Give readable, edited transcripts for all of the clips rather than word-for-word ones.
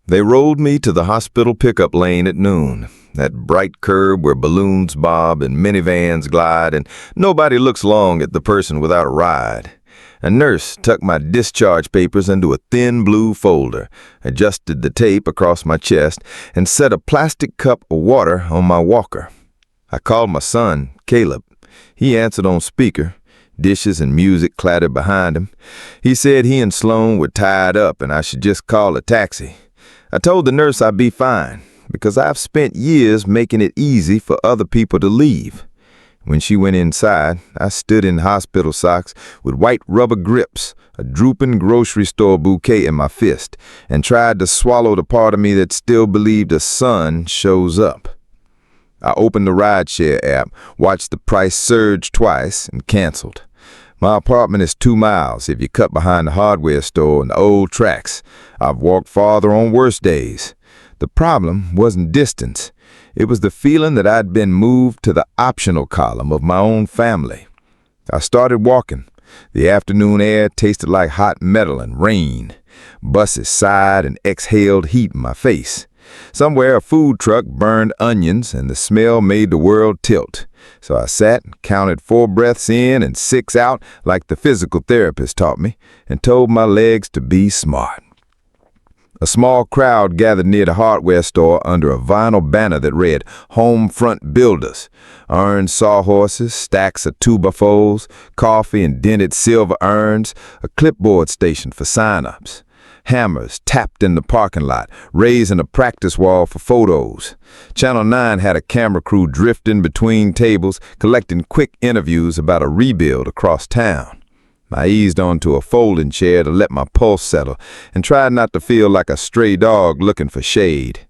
They rolled me to the hospital pickup lane at noon, that bright curb where balloons bob and minivans glide and nobody looks long at the person without a ride. A nurse tucked my discharge papers into a thin blue folder, adjusted the tape across my chest, and set a plastic cup of water on my walker. I called my son, Caleb. He answered on speaker. Dishes and music clattered behind him. He said he and Sloan were tied up and I should just call a taxi. I told the nurse I'd be fine, because I've spent years making it easy for other people to leave. When she went inside, I stood in hospital socks with white rubber grips, a drooping grocery store bouquet in my fist, and tried to swallow the part of me that still believed a son shows up. I opened the rideshare app, watched the price surge twice, and canceled. My apartment is 2 miles if you cut behind the hardware store and the old tracks. I've walked farther on worse days. The problem wasn't distance. It was the feeling that I'd been moved to the optional column of my own family. I started walking. The afternoon air tasted like hot metal and rain. Buses sighed and exhaled heat in my face. Somewhere a food truck burned onions and the smell made the world tilt. So I sat and counted 4 breaths in and 6 out like the physical therapist taught me and told my legs to be smart. A small crowd gathered near the hardware store under a vinyl banner that read, "Home Front Builders." Iron sawhorses, stacks of 2x4s, coffee in dented silver urns, a clipboard station for sign-ups. Hammers tapped in the parking lot, raising a practice wall for photos. Channel 9 had a camera crew drifting between tables, collecting quick interviews about a rebuild across town. I eased onto a folding chair to let my pulse settle and tried not to feel like a stray dog looking for shade.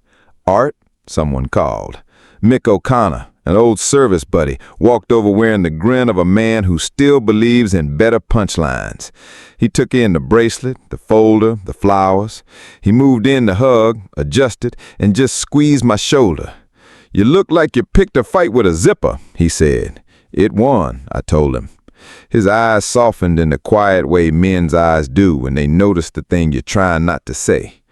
"Art?" someone called. Mick O'Connor, an old service buddy, walked over wearing the grin of a man who still believes in better punchlines. He took in the bracelet, the folder, the flowers. He moved in to hug, adjusted, and just squeezed my shoulder. "You look like you picked a fight with a zipper," he said. "It won," I told him. His eyes softened in the quiet way men's eyes do when they notice the thing you're trying not to say.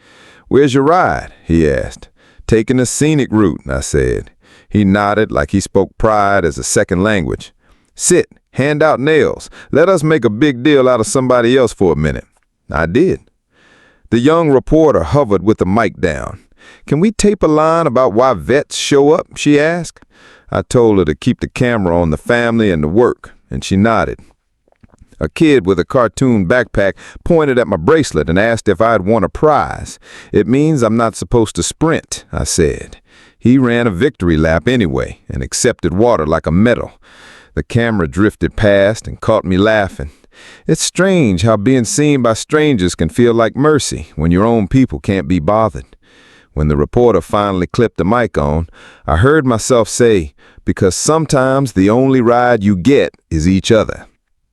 "Where's your ride?" he asked. "Taking a scenic route," I said. He nodded like he spoke pride as a second language. "Sit, hand out nails. Let us make a big deal out of somebody else for a minute." I did. The young reporter hovered with the mic down. "Can we tape a line about why vets show up?" she asked. I told her to keep the camera on the family and the work, and she nodded. A kid with a cartoon backpack pointed at my bracelet and asked if I'd won a prize. "It means I'm not supposed to sprint," I said. He ran a victory lap anyway and accepted water like a medal. The camera drifted past and caught me laughing. It's strange how being seen by strangers can feel like mercy when your own people can't be bothered. When the reporter finally clipped the mic on, I heard myself say, "Because sometimes the only ride you get is each other."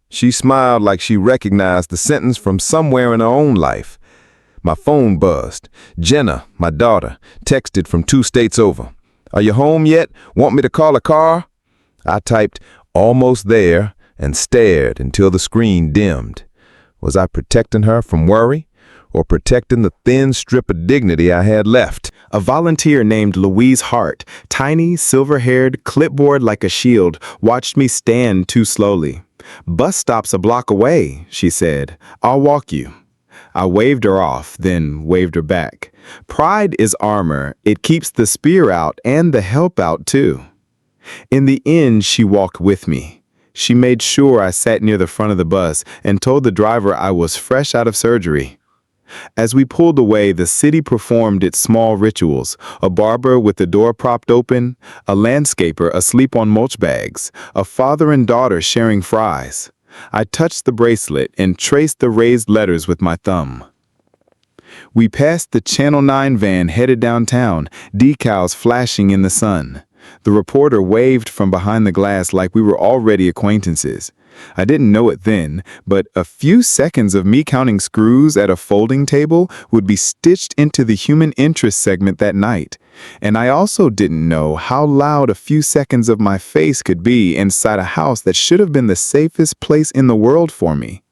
She smiled like she recognized the sentence from somewhere in her own life. My phone buzzed. Jenna, my daughter, texted from 2 states over. "Are you home yet? Want me to call a car?" I typed, "Almost there," and stared until the screen dimmed. Was I protecting her from worry? Or protecting the thin strip of dignity I had left? A volunteer named Louise Hart, tiny, silver-haired, clipboard like a shield, watched me stand too slowly. "Bus stop's a block away," she said. "I'll walk you." I waved her off, then waved her back. Pride is armor. It keeps the spear out and the help out too. In the end, she walked with me. She made sure I sat near the front of the bus and told the driver I was fresh out of surgery. As we pulled away, the city performed its small rituals, a barber with the door propped open, a landscaper asleep on mulch bags, a father and daughter sharing fries. I touched the bracelet and traced the raised letters with my thumb. We passed the Channel 9 van headed downtown, decals flashing in the sun. The reporter waved from behind the glass like we were already acquaintances. I didn't know it then, but a few seconds of me counting screws at a folding table would be stitched into the human interest segment that night. And I also didn't know how loud a few seconds of my face could be inside a house that should have been the safest place in the world for me.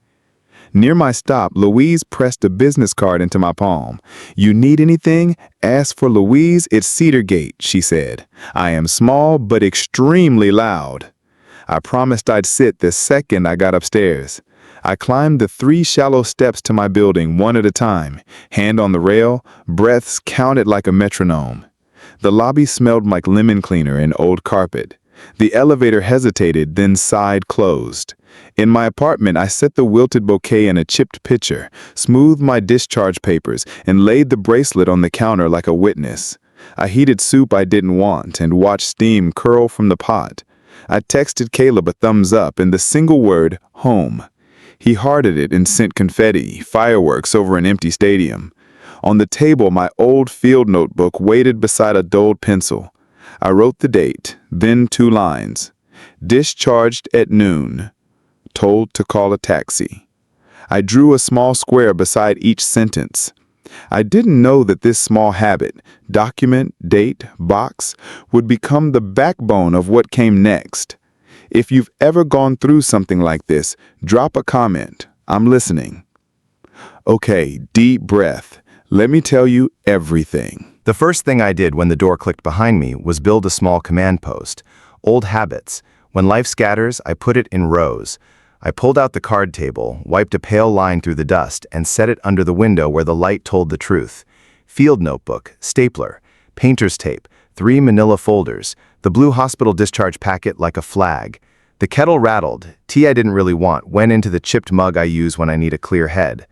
Near my stop, Louise pressed a business card into my palm. "You need anything? Ask for Louise at Cedargate," she said. "I am small but extremely loud." I promised I'd sit the second I got upstairs. I climbed the 3 shallow steps to my building one at a time, hand on the rail, breaths counted like a metronome. The lobby smelled like lemon cleaner and old carpet. The elevator hesitated, then sighed closed. In my apartment, I set the wilted bouquet in a chipped pitcher, smoothed my discharge papers, and laid the bracelet on the counter like a witness. I heated soup I didn't want and watched steam curl from the pot. I texted Caleb a thumbs up and the single word, home. He hearted it and sent confetti, fireworks over an empty stadium. On the table, my old field notebook waited beside a dulled pencil. I wrote the date, then 2 lines. Discharged at noon. Told to call a taxi. I drew a small square beside each sentence. I didn't know that this small habit, document, date, box, would become the backbone of what came next. If you've ever gone through something like this, drop a comment. I'm listening. Okay, deep breath. Let me tell you everything. The first thing I did when the door clicked behind me was build a small command post. Old habits. When life scatters, I put it in rows. I pulled out the card table, wiped a pale line through the dust, and set it under the window where the light told the truth. Field notebook, stapler, painter's tape, 3 manila folders, the blue hospital discharge packet like a flag. The kettle rattled. Tea I didn't really want went into the chipped mug I use when I need a clear head.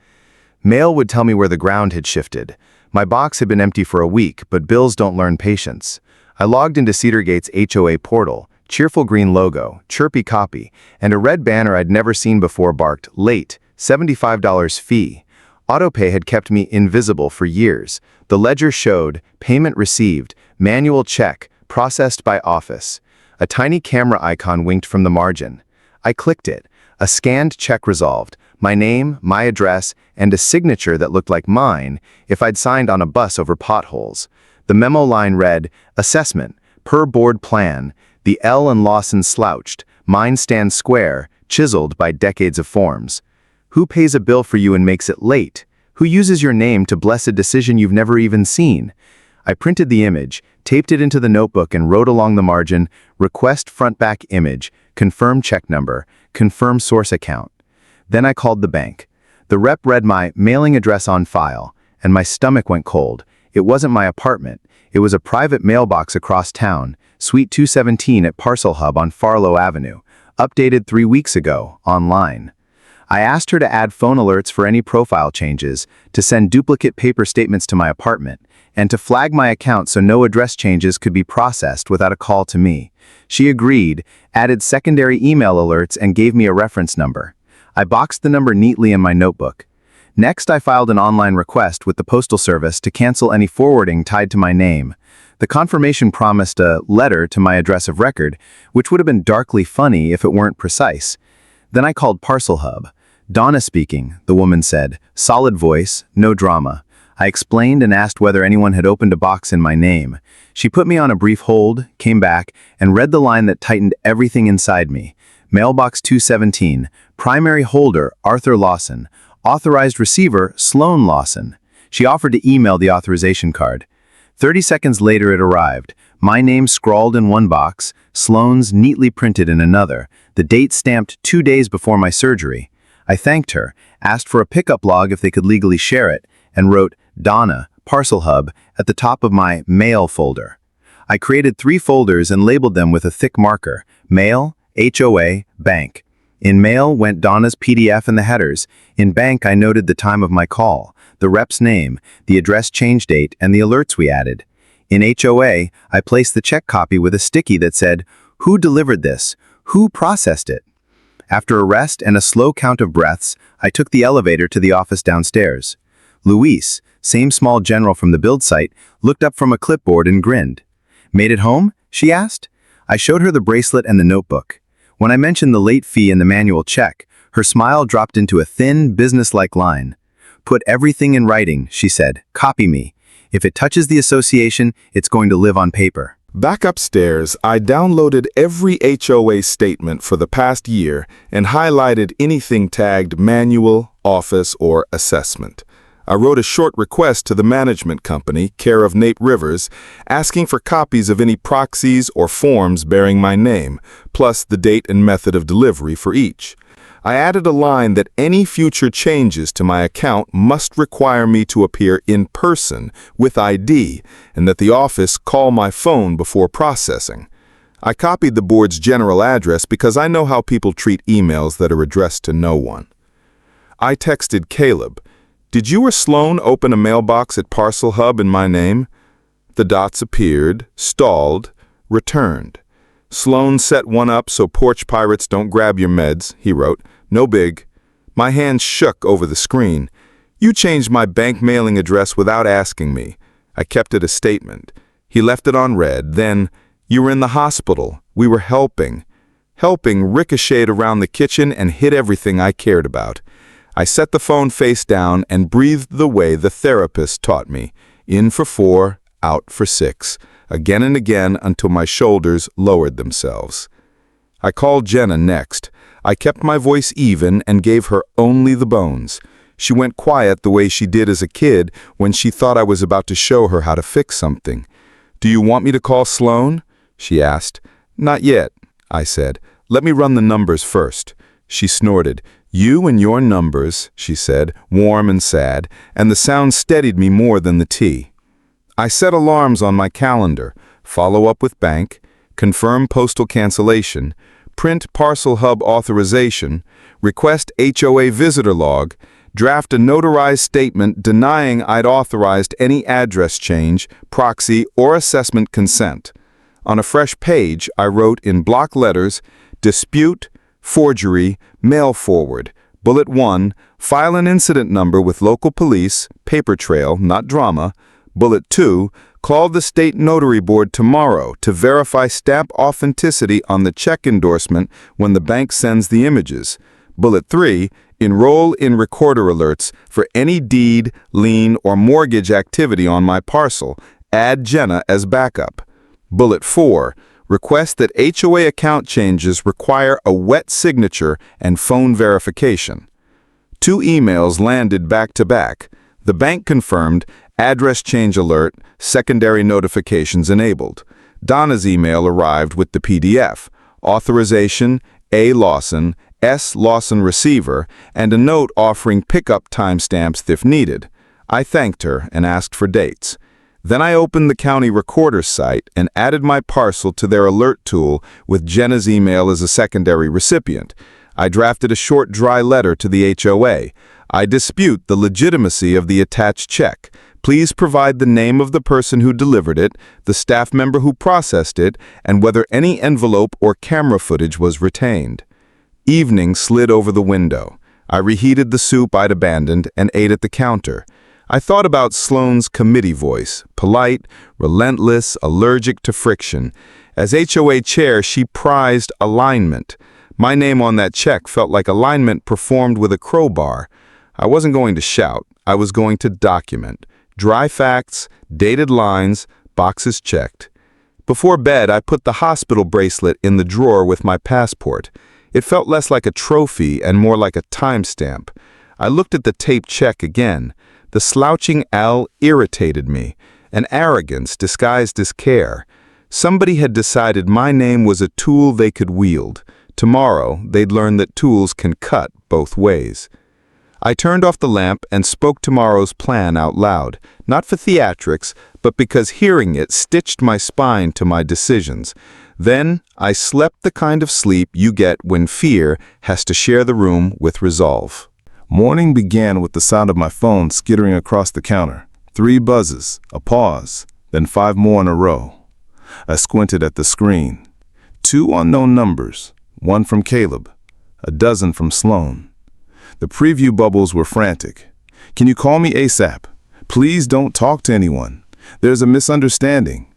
Mail would tell me where the ground had shifted. My box had been empty for a week, but bills don't learn patience. I logged into Cedargate's HOA portal, cheerful green logo, chirpy copy, and a red banner I'd never seen before barked, "Late, $75 fee." Autopay had kept me invisible for years. The ledger showed, payment received, manual check, processed by office. A tiny camera icon winked from the margin. I clicked it. A scanned check resolved. My name, my address, and a signature that looked like mine if I'd signed on a bus over potholes. The memo line read, "Assessment, per board plan. The L and Lawson slouched. Mine stands square, chiseled by decades of forms. Who pays a bill for you and makes it late? Who uses your name to bless a decision you've never even seen?" I printed the image, taped it into the notebook, and wrote along the margin, "Request front-back image, confirm check number, confirm source account." Then I called the bank. The rep read my mailing address on file, and my stomach went cold. It wasn't my apartment. It was a private mailbox across town, Suite 217 at Parcel Hub on Farlow Avenue, updated 3 weeks ago, online. I asked her to add phone alerts for any profile changes, to send duplicate paper statements to my apartment, and to flag my account so no address changes could be processed without a call to me. She agreed, added secondary email alerts, and gave me a reference number. I boxed the number neatly in my notebook. Next, I filed an online request with the Postal Service to cancel any forwarding tied to my name. The confirmation promised a letter to my address of record, which would have been darkly funny if it weren't precise. Then I called Parcel Hub. "Donna speaking," the woman said. Solid voice, no drama. I explained and asked whether anyone had opened a box in my name. She put me on a brief hold, came back, and read the line that tightened everything inside me. Mailbox 217, primary holder, Arthur Lawson. Authorized receiver, Sloan Lawson. She offered to email the authorization card. 30 seconds later it arrived. My name scrawled in one box, Sloan's neatly printed in another, the date stamped 2 days before my surgery. I thanked her, asked for a pickup log if they could legally share it, and wrote Donna, Parcel Hub, at the top of my mail folder. I created 3 folders and labeled them with a thick marker, Mail, HOA, Bank. In Mail went Donna's PDF and the headers. In Bank I noted the time of my call, the rep's name, the address change date, and the alerts we added. In HOA, I placed the check copy with a sticky that said, "Who delivered this? Who processed it?" After a rest and a slow count of breaths, I took the elevator to the office downstairs. Luis, same small general from the build site, looked up from a clipboard and grinned. "Made it home?" she asked. I showed her the bracelet and the notebook. When I mentioned the late fee and the manual check, her smile dropped into a thin, businesslike line. "Put everything in writing," she said. "Copy me. If it touches the association, it's going to live on paper." Back upstairs, I downloaded every HOA statement for the past year and highlighted anything tagged manual, office, or assessment. I wrote a short request to the management company, care of Nate Rivers, asking for copies of any proxies or forms bearing my name, plus the date and method of delivery for each. I added a line that any future changes to my account must require me to appear in person with ID and that the office call my phone before processing. I copied the board's general address because I know how people treat emails that are addressed to no one. I texted Caleb, "Did you or Sloan open a mailbox at Parcel Hub in my name?" The dots appeared, stalled, returned. "Sloan set one up so porch pirates don't grab your meds," he wrote. "No big." My hands shook over the screen. "You changed my bank mailing address without asking me." I kept it a statement. He left it on red. Then, "You were in the hospital. We were helping." Helping ricocheted around the kitchen and hit everything I cared about. I set the phone face down and breathed the way the therapist taught me. In for 4, out for 6. Again and again until my shoulders lowered themselves. I called Jenna next. I kept my voice even and gave her only the bones. She went quiet the way she did as a kid when she thought I was about to show her how to fix something. "Do you want me to call Sloan?" she asked. "Not yet," I said. "Let me run the numbers first." She snorted. "You and your numbers," she said, warm and sad, and the sound steadied me more than the tea. I set alarms on my calendar, follow up with bank, confirm postal cancellation, print Parcel Hub authorization, request HOA visitor log, draft a notarized statement denying I'd authorized any address change, proxy, or assessment consent. On a fresh page, I wrote in block letters, "Dispute, forgery, mail forward. Bullet 1, file an incident number with local police, paper trail, not drama. Bullet 2, call the state notary board tomorrow to verify stamp authenticity on the check endorsement when the bank sends the images. Bullet 3, enroll in recorder alerts for any deed, lien, or mortgage activity on my parcel. Add Jenna as backup. Bullet 4, request that HOA account changes require a wet signature and phone verification." 2 emails landed back to back. The bank confirmed, address change alert, secondary notifications enabled. Donna's email arrived with the PDF, authorization, A. Lawson, S. Lawson receiver, and a note offering pickup timestamps if needed. I thanked her and asked for dates. Then I opened the county recorder's site and added my parcel to their alert tool with Jenna's email as a secondary recipient. I drafted a short, dry letter to the HOA. I dispute the legitimacy of the attached check. Please provide the name of the person who delivered it, the staff member who processed it, and whether any envelope or camera footage was retained. Evening slid over the window. I reheated the soup I'd abandoned and ate at the counter. I thought about Sloane's committee voice, polite, relentless, allergic to friction. As HOA chair, she prized alignment. My name on that check felt like alignment performed with a crowbar. I wasn't going to shout. I was going to document. Dry facts, dated lines, boxes checked. Before bed, I put the hospital bracelet in the drawer with my passport. It felt less like a trophy and more like a timestamp. I looked at the taped check again. The slouching L irritated me, an arrogance disguised as care. Somebody had decided my name was a tool they could wield. Tomorrow, they'd learn that tools can cut both ways. I turned off the lamp and spoke tomorrow's plan out loud, not for theatrics, but because hearing it stitched my spine to my decisions. Then I slept the kind of sleep you get when fear has to share the room with resolve. Morning began with the sound of my phone skittering across the counter. 3 buzzes, a pause, then 5 more in a row. I squinted at the screen. 2 unknown numbers, 1 from Caleb, a dozen from Sloan. The preview bubbles were frantic. "Can you call me ASAP? Please don't talk to anyone. There's a misunderstanding."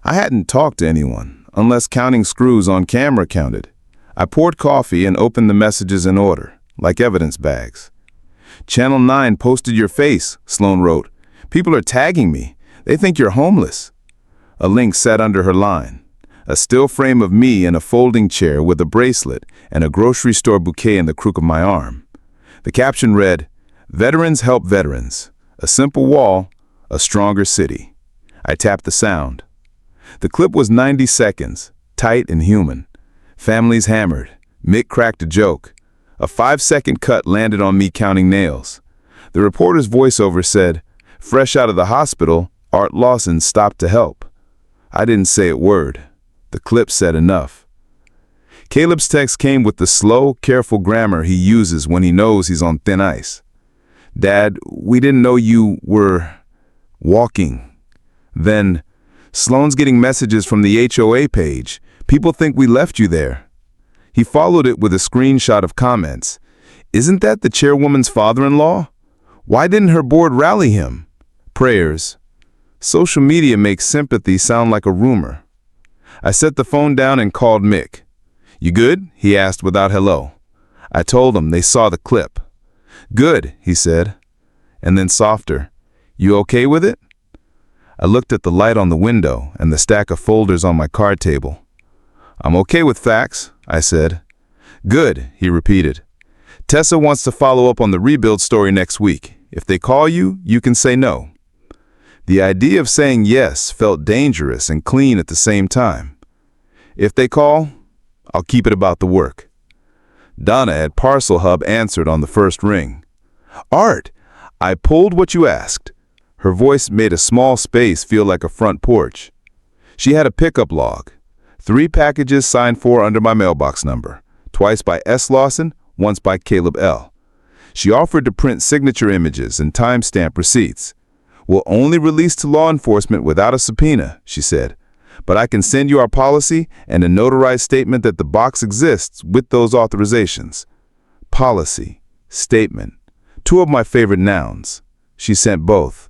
I hadn't talked to anyone, unless counting screws on camera counted. I poured coffee and opened the messages in order, like evidence bags. "Channel 9 posted your face," Sloan wrote. "People are tagging me. They think you're homeless." A link sat under her line. A still frame of me in a folding chair with a bracelet and a grocery store bouquet in the crook of my arm. The caption read, "Veterans help veterans. A simple wall, a stronger city." I tapped the sound. The clip was 90 seconds, tight and human. Families hammered. Mick cracked a joke. A 5-second cut landed on me counting nails. The reporter's voiceover said, "Fresh out of the hospital, Art Lawson stopped to help." I didn't say a word. The clip said enough. Caleb's text came with the slow, careful grammar he uses when he knows he's on thin ice. "Dad, we didn't know you were walking." Then, "Sloan's getting messages from the HOA page. People think we left you there." He followed it with a screenshot of comments. "Isn't that the chairwoman's father-in-law? Why didn't her board rally him?" Prayers. Social media makes sympathy sound like a rumor. I set the phone down and called Mick. "You good?" he asked without hello. I told him they saw the clip. "Good," he said. And then softer, "You okay with it?" I looked at the light on the window and the stack of folders on my card table. "I'm okay with facts," I said. "Good," he repeated. "Tessa wants to follow up on the rebuild story next week. If they call you, you can say no." The idea of saying yes felt dangerous and clean at the same time. If they call, I'll keep it about the work. Donna at Parcel Hub answered on the first ring. "Art, I pulled what you asked." Her voice made a small space feel like a front porch. She had a pickup log. 3 packages signed for under my mailbox number, twice by S. Lawson, once by Caleb L. She offered to print signature images and timestamp receipts. "We'll only release to law enforcement without a subpoena," she said. "But I can send you our policy and a notarized statement that the box exists with those authorizations." Policy, statement, 2 of my favorite nouns. She sent both.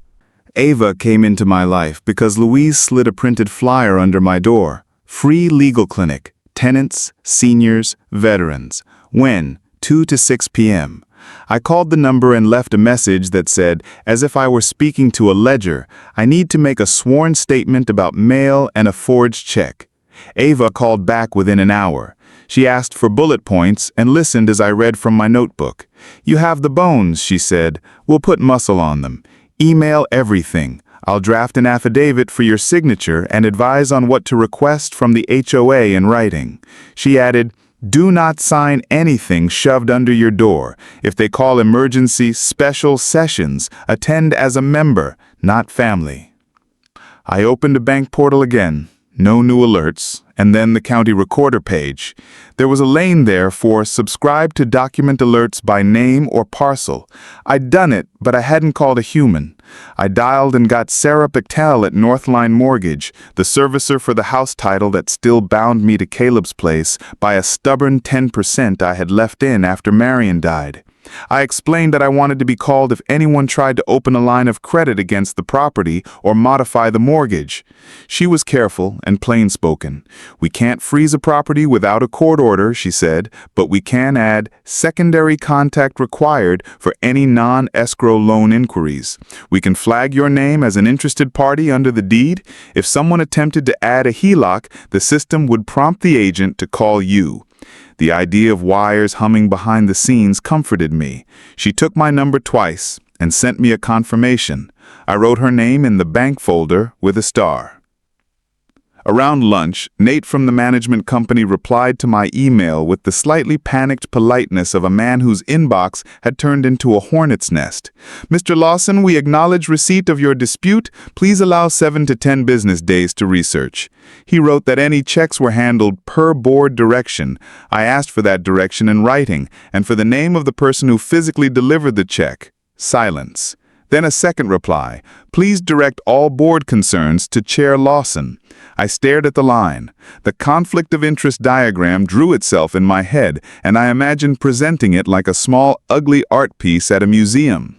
Ava came into my life because Louise slid a printed flyer under my door. Free legal clinic, tenants, seniors, veterans. When? 2 to 6 p.m. I called the number and left a message that said, as if I were speaking to a ledger, "I need to make a sworn statement about mail and a forged check." Ava called back within an hour. She asked for bullet points and listened as I read from my notebook. "You have the bones," she said. "We'll put muscle on them. Email everything. I'll draft an affidavit for your signature and advise on what to request from the HOA in writing." She added, "Do not sign anything shoved under your door. If they call emergency special sessions, attend as a member, not family." I opened a bank portal again. No new alerts, and then the county recorder page. There was a lane there for subscribe to document alerts by name or parcel. I'd done it, but I hadn't called a human. I dialed and got Sarah Pictel at Northline Mortgage, the servicer for the house title that still bound me to Caleb's place by a stubborn 10% I had left in after Marion died. I explained that I wanted to be called if anyone tried to open a line of credit against the property or modify the mortgage. She was careful and plain-spoken. "We can't freeze a property without a court order," she said, "but we can add secondary contact required for any non-escrow loan inquiries. We can flag your name as an interested party under the deed. If someone attempted to add a HELOC, the system would prompt the agent to call you." The idea of wires humming behind the scenes comforted me. She took my number twice and sent me a confirmation. I wrote her name in the bank folder with a star. Around lunch, Nate from the management company replied to my email with the slightly panicked politeness of a man whose inbox had turned into a hornet's nest. "Mr. Lawson, we acknowledge receipt of your dispute. Please allow 7 to 10 business days to research." He wrote that any checks were handled per board direction. I asked for that direction in writing and for the name of the person who physically delivered the check. Silence. Then a second reply, "Please direct all board concerns to Chair Lawson." I stared at the line. The conflict of interest diagram drew itself in my head, and I imagined presenting it like a small, ugly art piece at a museum.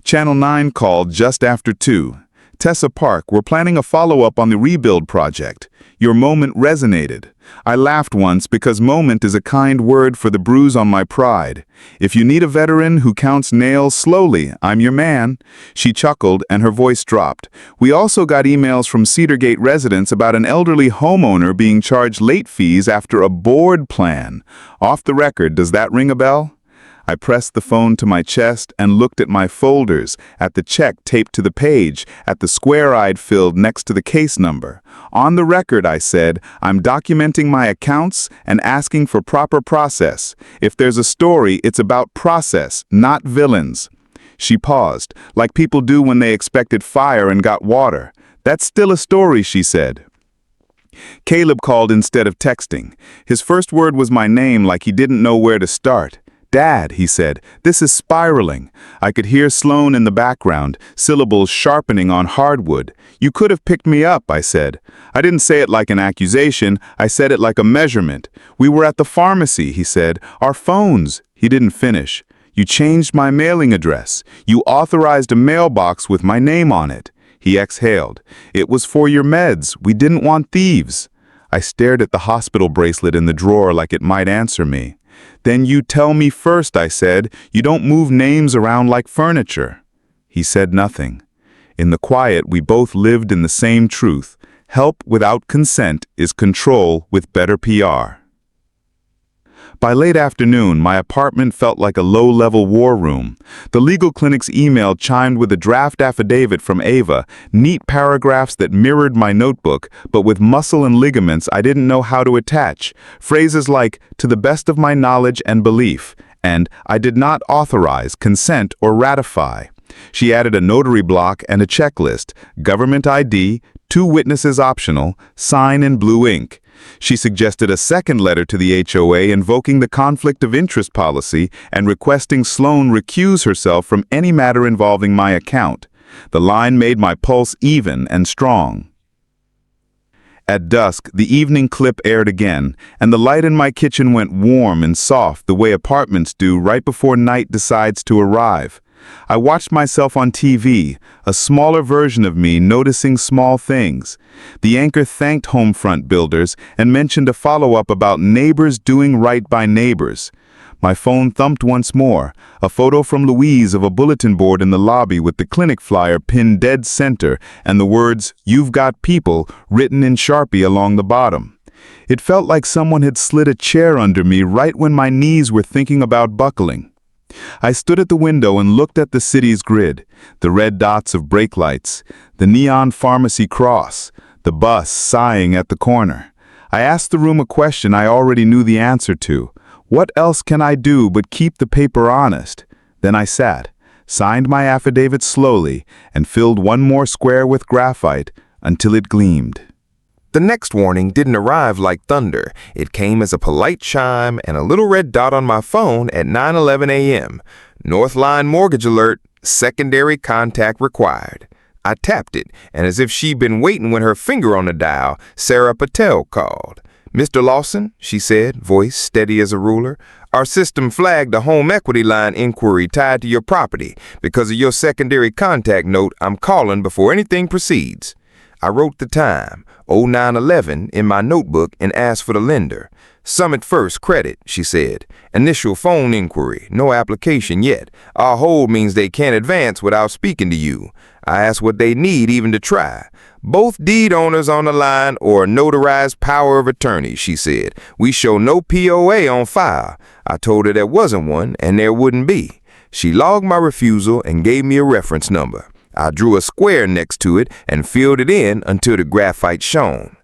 Channel 9 called just after 2. Tessa Park, we're planning a follow-up on the rebuild project. Your moment resonated. I laughed once because moment is a kind word for the bruise on my pride. If you need a veteran who counts nails slowly, I'm your man. She chuckled and her voice dropped. We also got emails from Cedargate residents about an elderly homeowner being charged late fees after a board plan. Off the record, does that ring a bell? I pressed the phone to my chest and looked at my folders, at the check taped to the page, at the square I'd filled next to the case number. On the record, I said, I'm documenting my accounts and asking for proper process. If there's a story, it's about process, not villains. She paused, like people do when they expected fire and got water. That's still a story, she said. Caleb called instead of texting. His first word was my name, like he didn't know where to start. Dad, he said, this is spiraling. I could hear Sloan in the background, syllables sharpening on hardwood. You could have picked me up, I said. I didn't say it like an accusation, I said it like a measurement. We were at the pharmacy, he said. Our phones. He didn't finish. You changed my mailing address. You authorized a mailbox with my name on it. He exhaled. It was for your meds. We didn't want thieves. I stared at the hospital bracelet in the drawer like it might answer me. Then you tell me first, I said. You don't move names around like furniture. He said nothing. In the quiet, we both lived in the same truth. Help without consent is control with better PR. By late afternoon, my apartment felt like a low-level war room. The legal clinic's email chimed with a draft affidavit from Ava, neat paragraphs that mirrored my notebook, but with muscle and ligaments I didn't know how to attach. Phrases like, to the best of my knowledge and belief, and I did not authorize, consent, or ratify. She added a notary block and a checklist, government ID, 2 witnesses optional, sign in blue ink. She suggested a second letter to the HOA invoking the conflict of interest policy and requesting Sloan recuse herself from any matter involving my account. The line made my pulse even and strong. At dusk, the evening clip aired again, and the light in my kitchen went warm and soft the way apartments do right before night decides to arrive. I watched myself on TV, a smaller version of me noticing small things. The anchor thanked Homefront builders and mentioned a follow-up about neighbors doing right by neighbors. My phone thumped once more, a photo from Louise of a bulletin board in the lobby with the clinic flyer pinned dead center and the words, "You've got people," written in Sharpie along the bottom. It felt like someone had slid a chair under me right when my knees were thinking about buckling. I stood at the window and looked at the city's grid, the red dots of brake lights, the neon pharmacy cross, the bus sighing at the corner. I asked the room a question I already knew the answer to. What else can I do but keep the paper honest? Then I sat, signed my affidavit slowly, and filled one more square with graphite until it gleamed. The next warning didn't arrive like thunder. It came as a polite chime and a little red dot on my phone at 9:11 a.m. North Line mortgage alert, secondary contact required. I tapped it, and as if she'd been waiting with her finger on the dial, Sarah Patel called. "Mr. Lawson," she said, voice steady as a ruler, "our system flagged a home equity line inquiry tied to your property. Because of your secondary contact note, I'm calling before anything proceeds." I wrote the time, 09:11, in my notebook and asked for the lender. "Summit First Credit," she said. "Initial phone inquiry, no application yet. Our hold means they can't advance without speaking to you." I asked what they need even to try. "Both deed owners on the line or a notarized power of attorney," she said. "We show no POA on file." I told her there wasn't one and there wouldn't be. She logged my refusal and gave me a reference number. I drew a square next to it and filled it in until the graphite shone.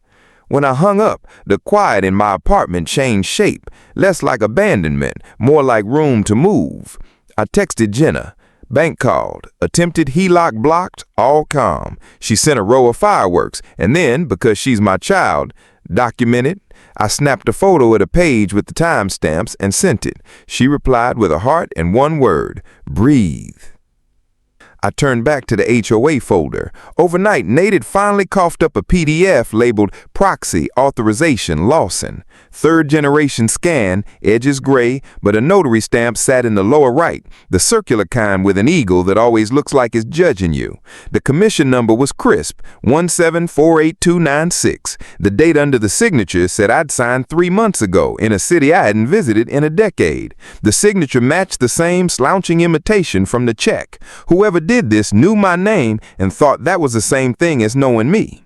When I hung up, the quiet in my apartment changed shape, less like abandonment, more like room to move. I texted Jenna. Bank called. Attempted HELOC blocked, all calm. She sent a row of fireworks, and then, because she's my child, documented. I snapped a photo of the page with the timestamps and sent it. She replied with a heart and one word: breathe. I turned back to the HOA folder. Overnight, Nate had finally coughed up a PDF labeled Proxy Authorization Lawson. Third-generation scan, edges gray, but a notary stamp sat in the lower right, the circular kind with an eagle that always looks like it's judging you. The commission number was crisp, 1748296. The date under the signature said I'd signed 3 months ago in a city I hadn't visited in a decade. The signature matched the same slouching imitation from the check. Whoever did this knew my name and thought that was the same thing as knowing me.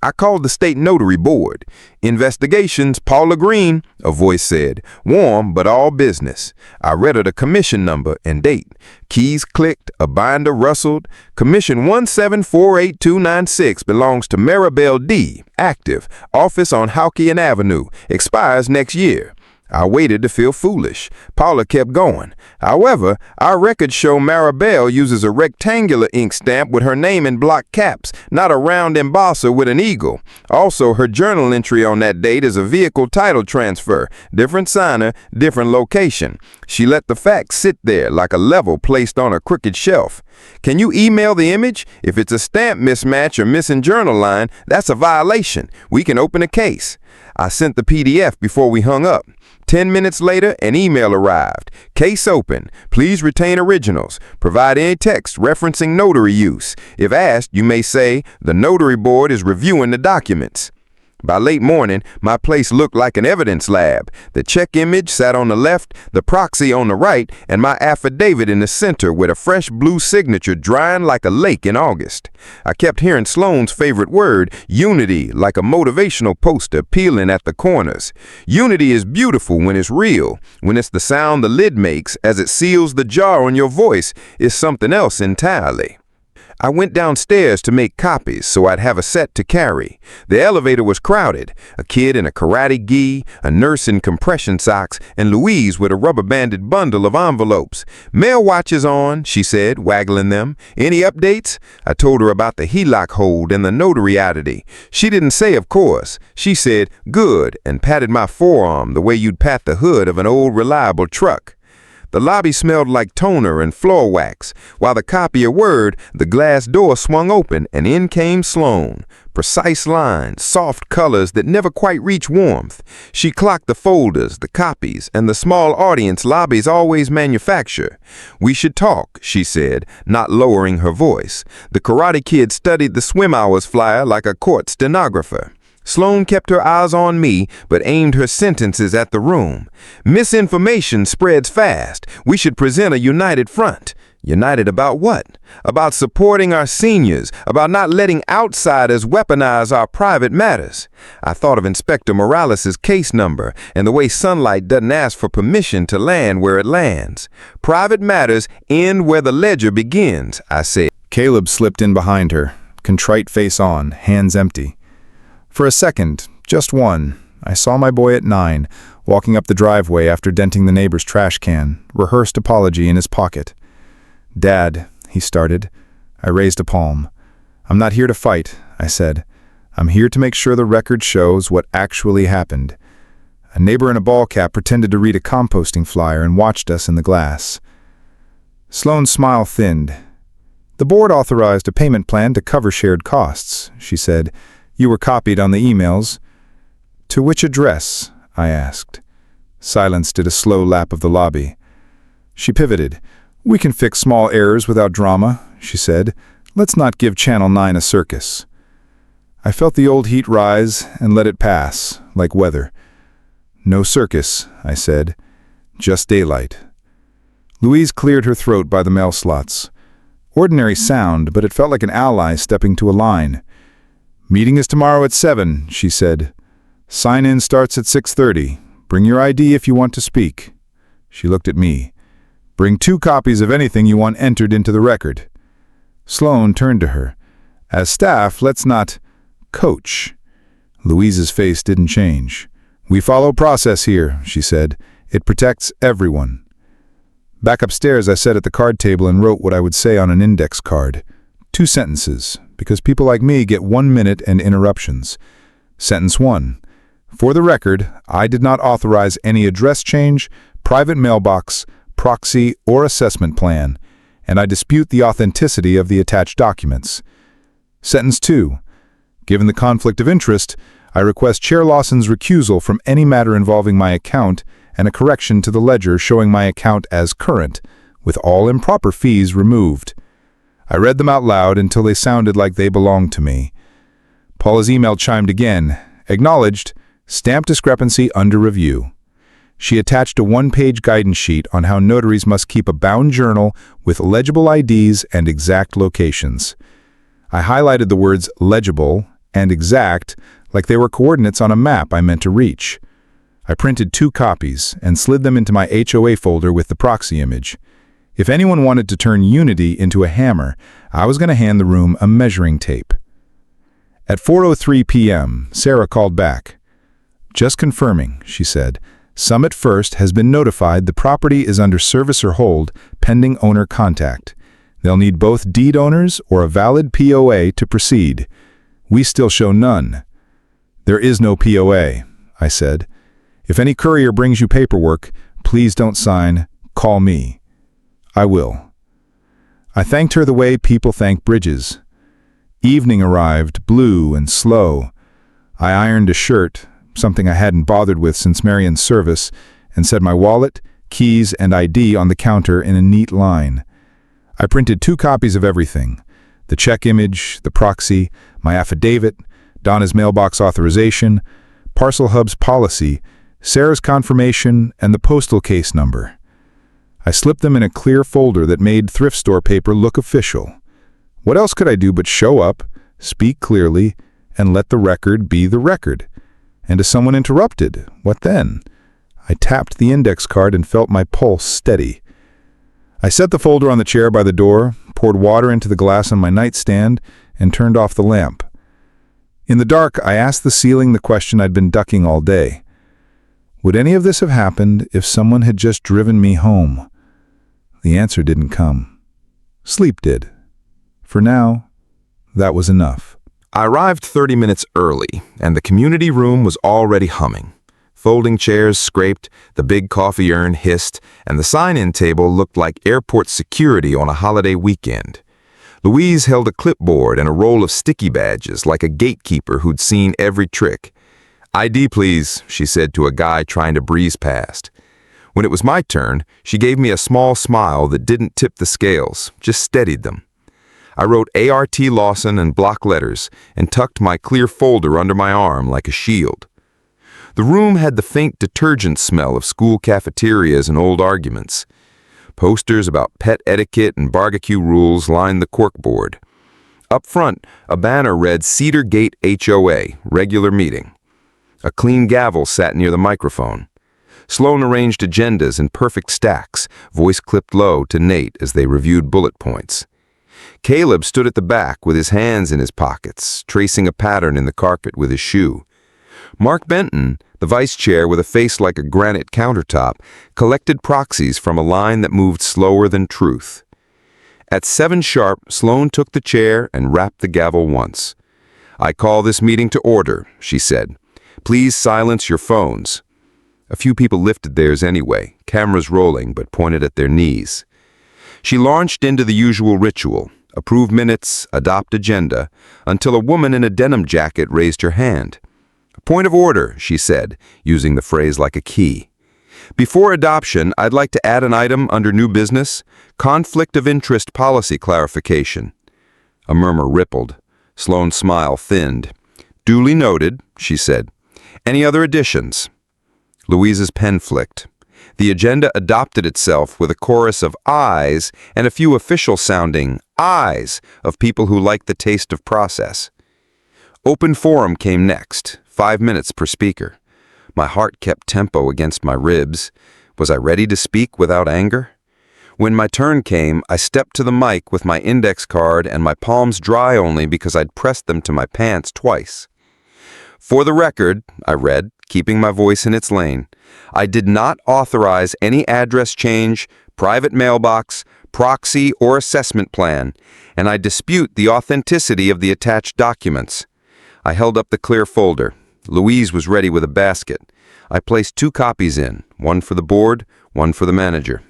I called the state notary board. "Investigations, Paula Green," a voice said. "Warm, but all business." I read her the commission number and date. Keys clicked, a binder rustled. Commission 1748296 belongs to Maribel D., active, office on Haukean Avenue, expires next year. I waited to feel foolish. Paula kept going. "However, our records show Maribel uses a rectangular ink stamp with her name in block caps, not a round embosser with an eagle. Also, her journal entry on that date is a vehicle title transfer, different signer, different location. She let the facts sit there like a level placed on a crooked shelf. Can you email the image? If it's a stamp mismatch or missing journal line, that's a violation. We can open a case." I sent the PDF before we hung up. 10 minutes later, an email arrived. "Case open. Please retain originals. Provide any text referencing notary use. If asked, you may say, 'The notary board is reviewing the documents.'" By late morning, my place looked like an evidence lab. The check image sat on the left, the proxy on the right, and my affidavit in the center with a fresh blue signature drying like a lake in August. I kept hearing Sloan's favorite word, unity, like a motivational poster peeling at the corners. Unity is beautiful when it's real. When it's the sound the lid makes as it seals the jar on your voice, it's something else entirely. I went downstairs to make copies so I'd have a set to carry. The elevator was crowded. A kid in a karate gi, a nurse in compression socks, and Louise with a rubber-banded bundle of envelopes. "Mail watch is on," she said, waggling them. "Any updates?" I told her about the HELOC hold and the notary oddity. She didn't say, of course. She said, "Good," and patted my forearm the way you'd pat the hood of an old reliable truck. The lobby smelled like toner and floor wax. While the copier whirred, the glass door swung open and in came Sloan. Precise lines, soft colors that never quite reach warmth. She clocked the folders, the copies, and the small audience lobbies always manufacture. "We should talk," she said, not lowering her voice. The Karate Kid studied the swim hours flyer like a court stenographer. Sloan kept her eyes on me, but aimed her sentences at the room. "Misinformation spreads fast. We should present a united front." United about what? About supporting our seniors, about not letting outsiders weaponize our private matters. I thought of Inspector Morales' case number and the way sunlight doesn't ask for permission to land where it lands. Private matters end where the ledger begins, I said. Caleb slipped in behind her, contrite face on, hands empty. For a second, just one, I saw my boy at 9, walking up the driveway after denting the neighbor's trash can, rehearsed apology in his pocket. "Dad," he started. I raised a palm. "I'm not here to fight," I said. "I'm here to make sure the record shows what actually happened." A neighbor in a ball cap pretended to read a composting flyer and watched us in the glass. Sloan's smile thinned. "The board authorized a payment plan to cover shared costs," she said. "You were copied on the emails." "To which address?" I asked. Silence did a slow lap of the lobby. She pivoted. "We can fix small errors without drama," she said. "Let's not give Channel 9 a circus." I felt the old heat rise and let it pass, like weather. "No circus," I said. "Just daylight." Louise cleared her throat by the mail slots. Ordinary sound, but it felt like an ally stepping to a line. "Meeting is tomorrow at 7, she said. "Sign-in starts at 6:30. Bring your ID if you want to speak." She looked at me. "Bring 2 copies of anything you want entered into the record." Sloan turned to her. "As staff, let's not coach." Louise's face didn't change. "We follow process here," she said. "It protects everyone." Back upstairs, I sat at the card table and wrote what I would say on an index card. 2 sentences, because people like me get 1 minute and interruptions. Sentence 1. For the record, I did not authorize any address change, private mailbox, proxy, or assessment plan. and I dispute the authenticity of the attached documents. Sentence 2. Given the conflict of interest, I request Chair Lawson's recusal from any matter involving my account and a correction to the ledger showing my account as current, with all improper fees removed. I read them out loud until they sounded like they belonged to me. Paula's email chimed again. Acknowledged. Stamp discrepancy under review. She attached a one-page guidance sheet on how notaries must keep a bound journal with legible IDs and exact locations. I highlighted the words legible and exact like they were coordinates on a map I meant to reach. I printed 2 copies and slid them into my HOA folder with the proxy image. If anyone wanted to turn unity into a hammer, I was going to hand the room a measuring tape. At 4:03 p.m., Sarah called back. Just confirming, she said. Summit First has been notified the property is under service or hold, pending owner contact. They'll need both deed owners or a valid POA to proceed. We still show none. There is no POA, I said. If any courier brings you paperwork, please don't sign. Call me. I will. I thanked her the way people thank bridges. Evening arrived, blue and slow. I ironed a shirt, something I hadn't bothered with since Marion's service, and set my wallet, keys, and ID on the counter in a neat line. I printed 2 copies of everything: the check image, the proxy, my affidavit, Donna's mailbox authorization, Parcel Hub's policy, Sarah's confirmation, and the postal case number. I slipped them in a clear folder that made thrift store paper look official. What else could I do but show up, speak clearly, and let the record be the record? And if someone interrupted, what then? I tapped the index card and felt my pulse steady. I set the folder on the chair by the door, poured water into the glass on my nightstand, and turned off the lamp. In the dark, I asked the ceiling the question I'd been ducking all day. Would any of this have happened if someone had just driven me home? The answer didn't come. Sleep did. For now, that was enough. I arrived 30 minutes early, and the community room was already humming. Folding chairs scraped, the big coffee urn hissed, and the sign-in table looked like airport security on a holiday weekend. Louise held a clipboard and a roll of sticky badges like a gatekeeper who'd seen every trick. "ID, please," she said to a guy trying to breeze past. When it was my turn, she gave me a small smile that didn't tip the scales, just steadied them. I wrote ART Lawson in block letters and tucked my clear folder under my arm like a shield. The room had the faint detergent smell of school cafeterias and old arguments. Posters about pet etiquette and barbecue rules lined the corkboard. Up front, a banner read Cedar Gate HOA, regular meeting. A clean gavel sat near the microphone. Sloan arranged agendas in perfect stacks, voice clipped low to Nate as they reviewed bullet points. Caleb stood at the back with his hands in his pockets, tracing a pattern in the carpet with his shoe. Mark Benton, the vice chair with a face like a granite countertop, collected proxies from a line that moved slower than truth. At 7 sharp, Sloan took the chair and rapped the gavel once. "I call this meeting to order," she said. "Please silence your phones." A few people lifted theirs anyway, cameras rolling but pointed at their knees. She launched into the usual ritual, approve minutes, adopt agenda, until a woman in a denim jacket raised her hand. "Point of order," she said, using the phrase like a key. "Before adoption, I'd like to add an item under new business, conflict of interest policy clarification." A murmur rippled. Sloan's smile thinned. "Duly noted," she said. "Any other additions?" Louise's pen flicked. The agenda adopted itself with a chorus of ayes and a few official-sounding ayes of people who liked the taste of process. Open forum came next, 5 minutes per speaker. My heart kept tempo against my ribs. Was I ready to speak without anger? When my turn came, I stepped to the mic with my index card and my palms dry only because I'd pressed them to my pants twice. "For the record," I read, keeping my voice in its lane, "I did not authorize any address change, private mailbox, proxy, or assessment plan, and I dispute the authenticity of the attached documents." I held up the clear folder. Louise was ready with a basket. I placed 2 copies in, one for the board, one for the manager.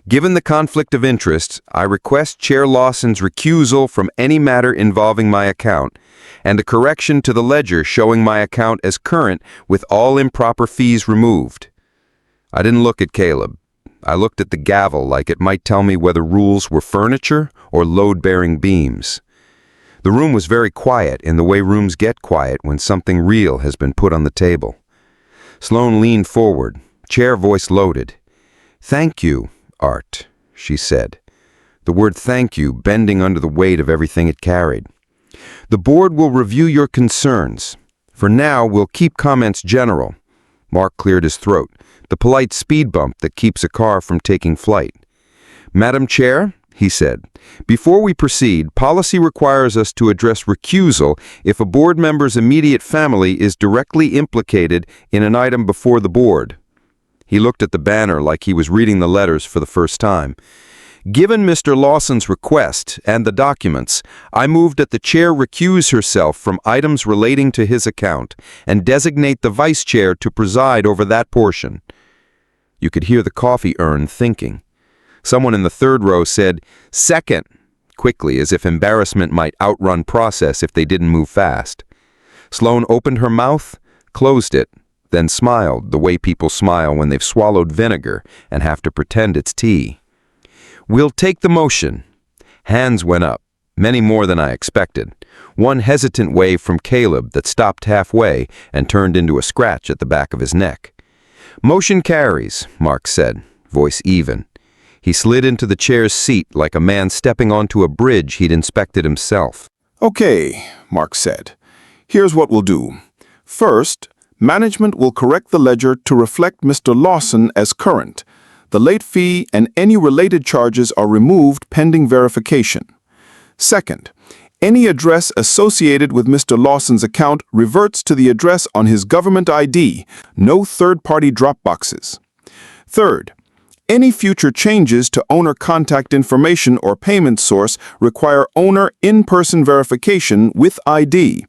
Given the conflict of interest, I request Chair Lawson's recusal from any matter involving my account, and a correction to the ledger showing my account as current with all improper fees removed. I didn't look at Caleb. I looked at the gavel like it might tell me whether rules were furniture or load-bearing beams. The room was very quiet in the way rooms get quiet when something real has been put on the table. Sloane leaned forward, chair voice loaded. "Thank you, Art," she said, the word thank you bending under the weight of everything it carried. "The board will review your concerns. For now, we'll keep comments general." Mark cleared his throat, the polite speed bump that keeps a car from taking flight. "Madam Chair," he said, "before we proceed, policy requires us to address recusal if a board member's immediate family is directly implicated in an item before the board." He looked at the banner like he was reading the letters for the first time. "Given Mr. Lawson's request and the documents, I move that the chair recuse herself from items relating to his account and designate the vice chair to preside over that portion." You could hear the coffee urn thinking. Someone in the third row said, "Second," quickly, as if embarrassment might outrun process if they didn't move fast. Sloane opened her mouth, closed it, then smiled the way people smile when they've swallowed vinegar and have to pretend it's tea. "We'll take the motion." Hands went up, many more than I expected. One hesitant wave from Caleb that stopped halfway and turned into a scratch at the back of his neck. "Motion carries," Mark said, voice even. He slid into the chair's seat like a man stepping onto a bridge he'd inspected himself. "Okay," Mark said. "Here's what we'll do. First, management will correct the ledger to reflect Mr. Lawson as current. The late fee and any related charges are removed pending verification. Second, any address associated with Mr. Lawson's account reverts to the address on his government ID, no third-party drop boxes. Third, any future changes to owner contact information or payment source require owner in-person verification with ID.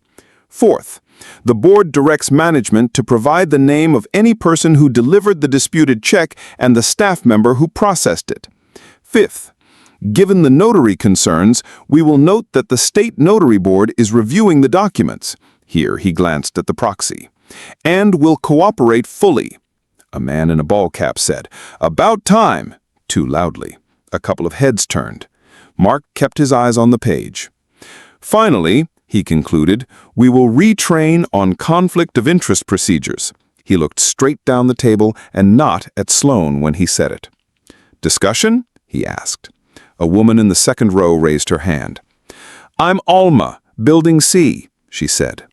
Fourth, the board directs management to provide the name of any person who delivered the disputed check and the staff member who processed it. Fifth, given the notary concerns, we will note that the state notary board is reviewing the documents. Here he glanced at the proxy. And will cooperate fully. A man in a ball cap said, "About time," too loudly. A couple of heads turned. Mark kept his eyes on the page. "Finally," he concluded, "we will retrain on conflict of interest procedures." He looked straight down the table and not at Sloane when he said it. "Discussion?" he asked. A woman in the second row raised her hand. "I'm Alma, Building C," she said.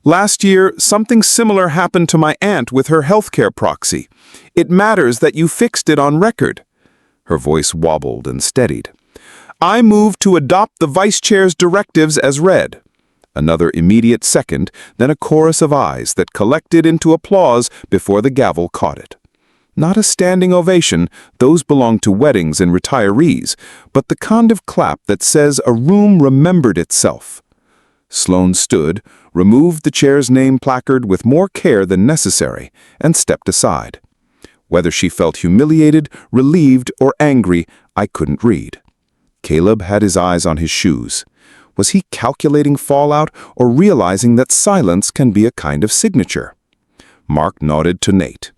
"Last year, something similar happened to my aunt with her healthcare proxy. It matters that you fixed it on record." Her voice wobbled and steadied. "I move to adopt the vice chair's directives as read." Another immediate second, then a chorus of eyes that collected into applause before the gavel caught it. Not a standing ovation, those belong to weddings and retirees, but the kind of clap that says a room remembered itself. Sloane stood, removed the chair's name placard with more care than necessary, and stepped aside. Whether she felt humiliated, relieved, or angry, I couldn't read. Caleb had his eyes on his shoes. Was he calculating fallout or realizing that silence can be a kind of signature? Mark nodded to Nate.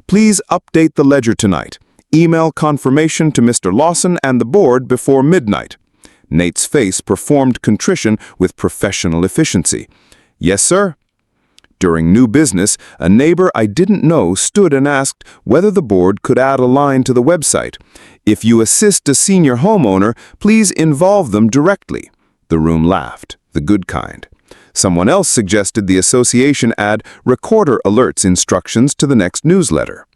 "Please update the ledger tonight. Email confirmation to Mr. Lawson and the board before midnight." Nate's face performed contrition with professional efficiency. "Yes, sir." During new business, a neighbor I didn't know stood and asked whether the board could add a line to the website. "If you assist a senior homeowner, please involve them directly." The room laughed, the good kind. Someone else suggested the association add recorder alerts instructions to the next newsletter.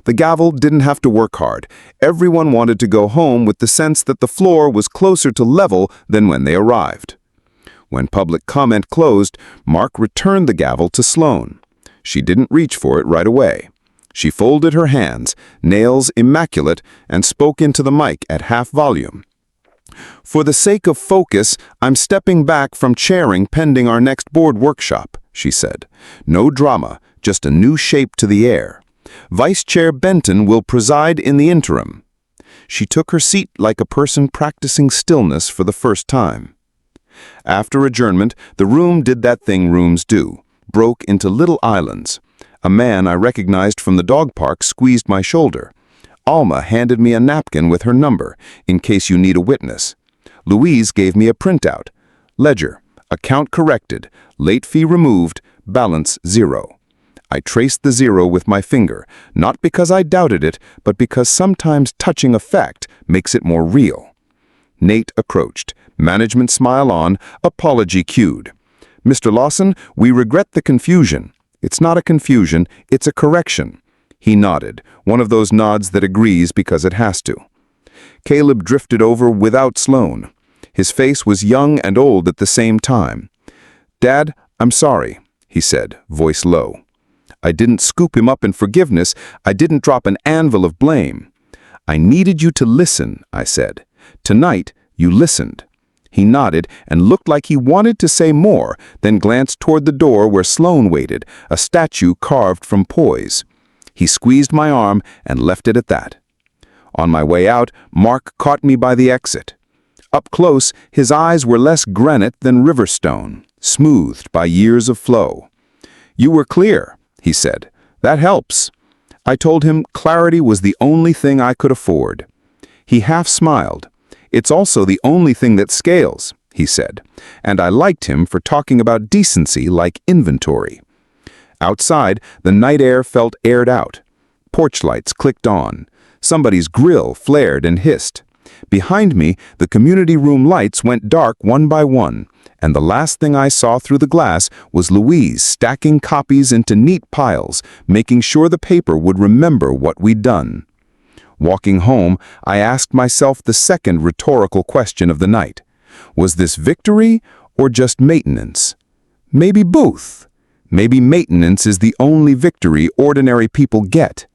The gavel didn't have to work hard. Everyone wanted to go home with the sense that the floor was closer to level than when they arrived. When public comment closed, Mark returned the gavel to Sloane. She didn't reach for it right away. She folded her hands, nails immaculate, and spoke into the mic at half volume. "For the sake of focus, I'm stepping back from chairing pending our next board workshop," she said. "No drama, just a new shape to the air. Vice Chair Benton will preside in the interim." She took her seat like a person practicing stillness for the first time. After adjournment, the room did that thing rooms do, broke into little islands. A man I recognized from the dog park squeezed my shoulder. Alma handed me a napkin with her number, in case you need a witness. Louise gave me a printout. Ledger, account corrected, late fee removed, balance 0. I traced the 0 with my finger, not because I doubted it, but because sometimes touching a fact makes it more real. Nate approached, management smile on, apology cued. Mr. Lawson, we regret the confusion. It's not a confusion, it's a correction. He nodded, one of those nods that agrees because it has to. Caleb drifted over without Sloan. His face was young and old at the same time. Dad, I'm sorry, he said, voice low. I didn't scoop him up in forgiveness, I didn't drop an anvil of blame. I needed you to listen, I said. Tonight, you listened. He nodded and looked like he wanted to say more, then glanced toward the door where Sloan waited, a statue carved from poise. He squeezed my arm and left it at that. On my way out, Mark caught me by the exit. Up close, his eyes were less granite than riverstone, smoothed by years of flow. You were clear, he said. That helps. I told him clarity was the only thing I could afford. He half smiled. It's also the only thing that scales, he said, and I liked him for talking about decency like inventory. Outside, the night air felt aired out. Porch lights clicked on. Somebody's grill flared and hissed. Behind me, the community room lights went dark one by one, and the last thing I saw through the glass was Louise stacking copies into neat piles, making sure the paper would remember what we'd done. Walking home, I asked myself the second rhetorical question of the night. Was this victory or just maintenance? Maybe both. Maybe maintenance is the only victory ordinary people get.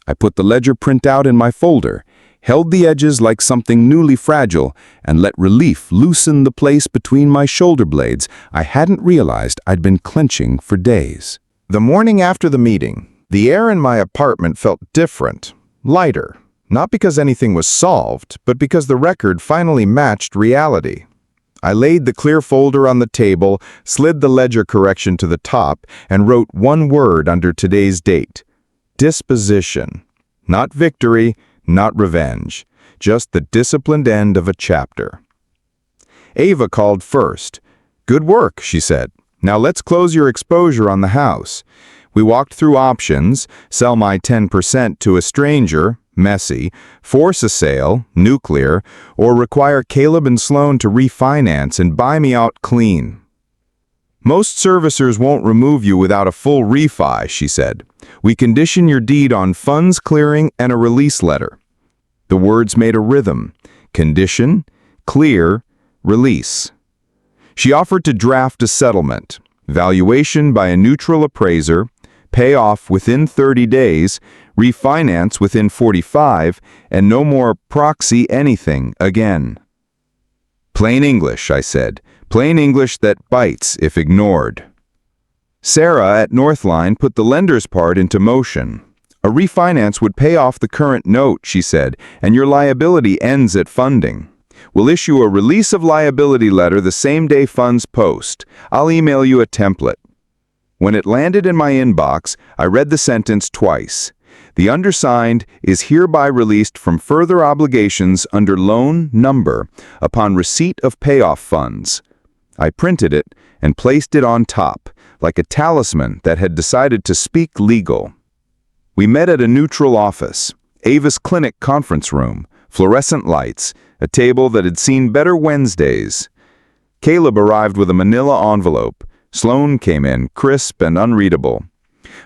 I put the ledger printout in my folder, held the edges like something newly fragile, and let relief loosen the place between my shoulder blades I hadn't realized I'd been clenching for days. The morning after the meeting, the air in my apartment felt different, lighter, not because anything was solved, but because the record finally matched reality. I laid the clear folder on the table, slid the ledger correction to the top, and wrote one word under today's date. Disposition. Not victory, not revenge. Just the disciplined end of a chapter. Ava called first. Good work, she said. Now let's close your exposure on the house. We walked through options, sell my 10% to a stranger, messy, force a sale, nuclear, or require Caleb and Sloan to refinance and buy me out clean. Most servicers won't remove you without a full refi, she said. We condition your deed on funds clearing and a release letter. The words made a rhythm. Condition, clear, release. She offered to draft a settlement. Valuation by a neutral appraiser, pay off within 30 days, refinance within 45, and no more proxy anything again. Plain English, I said. Plain English that bites if ignored. Sarah at Northline put the lender's part into motion. A refinance would pay off the current note, she said, and your liability ends at funding. We'll issue a release of liability letter the same day funds post. I'll email you a template. When it landed in my inbox, I read the sentence twice. The undersigned is hereby released from further obligations under loan number upon receipt of payoff funds. I printed it and placed it on top, like a talisman that had decided to speak legal. We met at a neutral office, Ava's clinic conference room, fluorescent lights, a table that had seen better Wednesdays. Caleb arrived with a manila envelope. Sloan came in, crisp and unreadable.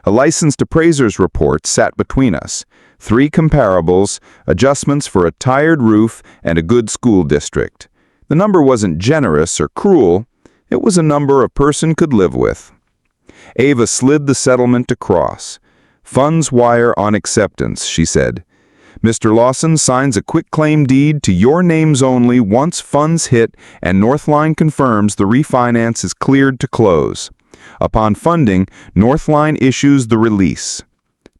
A licensed appraiser's report sat between us. 3 comparables, adjustments for a tired roof and a good school district. The number wasn't generous or cruel. It was a number a person could live with. Ava slid the settlement across. Funds wire on acceptance, she said. Mr. Lawson signs a quitclaim deed to your names only once funds hit and Northline confirms the refinance is cleared to close. Upon funding, Northline issues the release.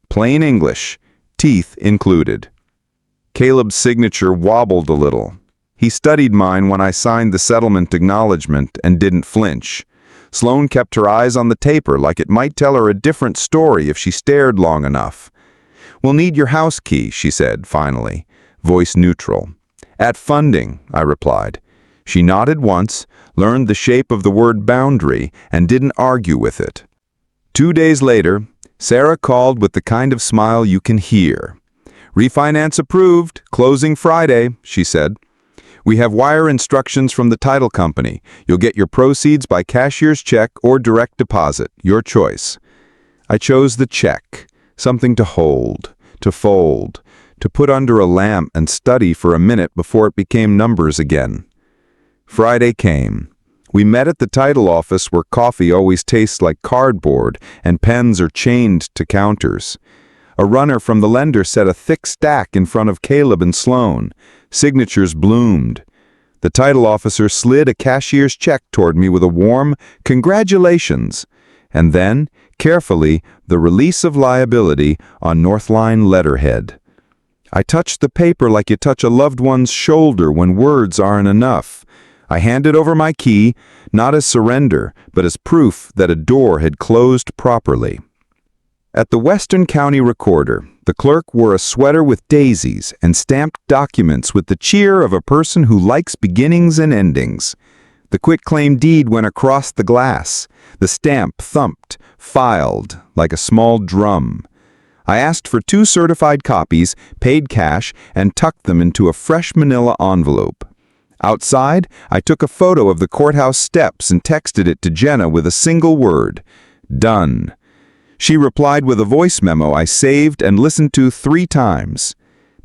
Plain English, teeth included. Caleb's signature wobbled a little. He studied mine when I signed the settlement acknowledgement and didn't flinch. Sloane kept her eyes on the taper like it might tell her a different story if she stared long enough. "We'll need your house key," she said, finally, voice neutral. "At funding," I replied. She nodded once, learned the shape of the word boundary, and didn't argue with it. 2 days later, Sarah called with the kind of smile you can hear. "Refinance approved, closing Friday," she said. "We have wire instructions from the title company. You'll get your proceeds by cashier's check or direct deposit, your choice." I chose the check, something to hold, to fold, to put under a lamp and study for a minute before it became numbers again. Friday came. We met at the title office where coffee always tastes like cardboard and pens are chained to counters. A runner from the lender set a thick stack in front of Caleb and Sloane. Signatures bloomed. The title officer slid a cashier's check toward me with a warm "Congratulations," and then, carefully, the release of liability on Northline letterhead. I touched the paper like you touch a loved one's shoulder when words aren't enough. I handed over my key, not as surrender, but as proof that a door had closed properly. At the Western County Recorder, the clerk wore a sweater with daisies and stamped documents with the cheer of a person who likes beginnings and endings. The quitclaim deed went across the glass. The stamp thumped, filed, like a small drum. I asked for 2 certified copies, paid cash, and tucked them into a fresh manila envelope. Outside, I took a photo of the courthouse steps and texted it to Jenna with a single word: "Done." She replied with a voice memo I saved and listened to 3 times.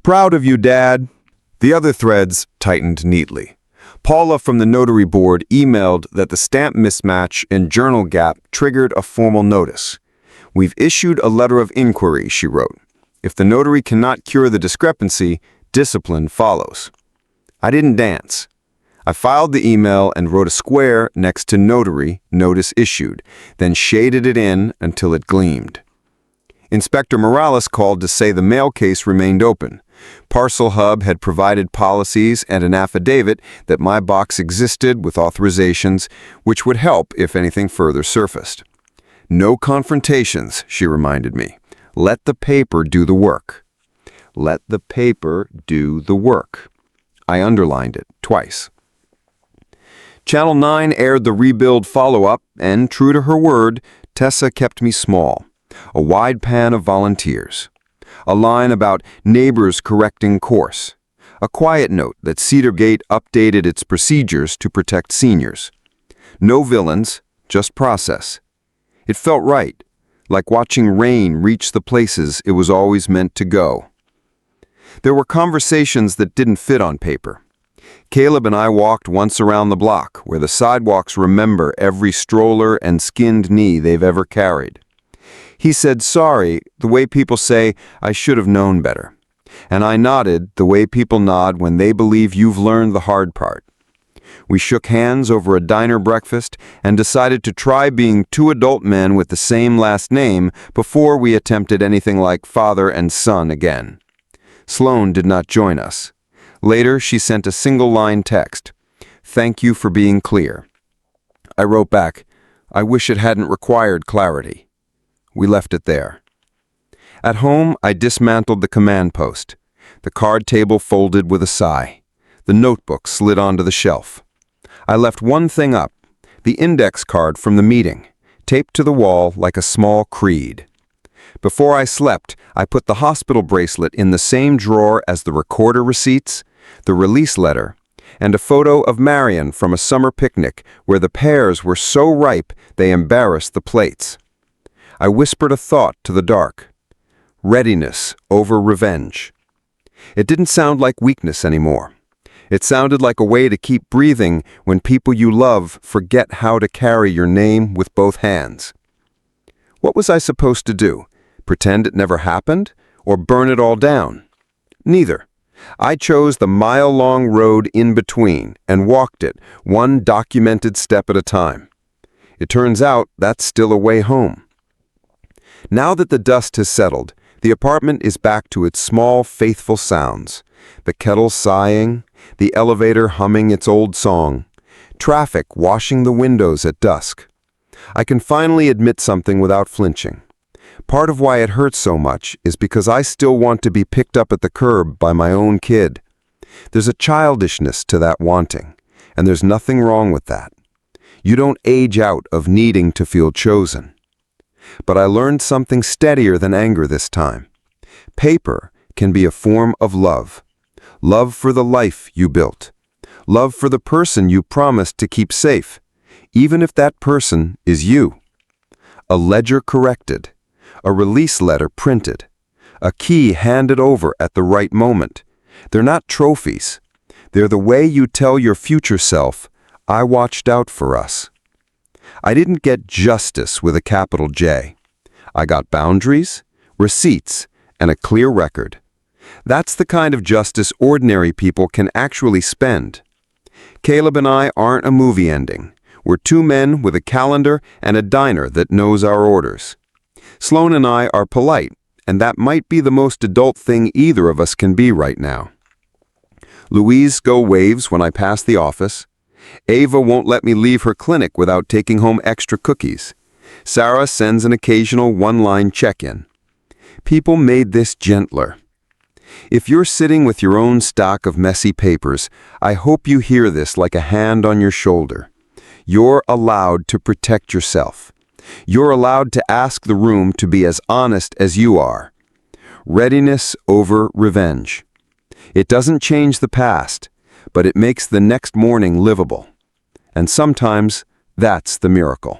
"Proud of you, Dad." The other threads tightened neatly. Paula from the notary board emailed that the stamp mismatch and journal gap triggered a formal notice. "We've issued a letter of inquiry," she wrote. "If the notary cannot cure the discrepancy, discipline follows." I didn't dance. I filed the email and wrote a square next to notary, notice issued, then shaded it in until it gleamed. Inspector Morales called to say the mail case remained open. Parcel Hub had provided policies and an affidavit that my box existed with authorizations, which would help if anything further surfaced. "No confrontations," she reminded me. "Let the paper do the work." Let the paper do the work. I underlined it twice. Channel 9 aired the rebuild follow-up, and true to her word, Tessa kept me small. A wide pan of volunteers. A line about neighbors correcting course. A quiet note that Cedargate updated its procedures to protect seniors. No villains, just process. It felt right, like watching rain reach the places it was always meant to go. There were conversations that didn't fit on paper. Caleb and I walked once around the block, where the sidewalks remember every stroller and skinned knee they've ever carried. He said sorry, the way people say, "I should have known better." And I nodded, the way people nod when they believe you've learned the hard part. We shook hands over a diner breakfast and decided to try being 2 adult men with the same last name before we attempted anything like father and son again. Sloane did not join us. Later, she sent a single-line text. "Thank you for being clear." I wrote back, "I wish it hadn't required clarity." We left it there. At home, I dismantled the command post. The card table folded with a sigh. The notebook slid onto the shelf. I left one thing up, the index card from the meeting, taped to the wall like a small creed. Before I slept, I put the hospital bracelet in the same drawer as the recorder receipts, the release letter, and a photo of Marion from a summer picnic where the pears were so ripe they embarrassed the plates. I whispered a thought to the dark. Readiness over revenge. It didn't sound like weakness anymore. It sounded like a way to keep breathing when people you love forget how to carry your name with both hands. What was I supposed to do? Pretend it never happened? Or burn it all down? Neither. I chose the mile-long road in between and walked it, one documented step at a time. It turns out that's still a way home. Now that the dust has settled, The apartment is back to its small, faithful sounds. The kettle sighing, the elevator humming its old song, traffic washing the windows at dusk. I can finally admit something without flinching. Part of why it hurts so much is because I still want to be picked up at the curb by my own kid. There's a childishness to that wanting, and there's nothing wrong with that. You don't age out of needing to feel chosen. But I learned something steadier than anger this time. Paper can be a form of love. Love for the life you built. Love for the person you promised to keep safe, even if that person is you. A ledger corrected, a release letter printed, a key handed over at the right moment. They're not trophies. They're the way you tell your future self, I watched out for us. I didn't get justice with a capital J. I got boundaries, receipts, and a clear record. That's the kind of justice ordinary people can actually spend. Caleb and I aren't a movie ending. We're two men with a calendar and a diner that knows our orders. Sloan and I are polite, and that might be the most adult thing either of us can be right now. Louise waves when I pass the office. Ava won't let me leave her clinic without taking home extra cookies. Sarah sends an occasional one-line check-in. People made this gentler. If you're sitting with your own stock of messy papers, I hope you hear this like a hand on your shoulder. You're allowed to protect yourself. You're allowed to ask the room to be as honest as you are. Readiness over revenge. It doesn't change the past, but it makes the next morning livable. And sometimes that's the miracle.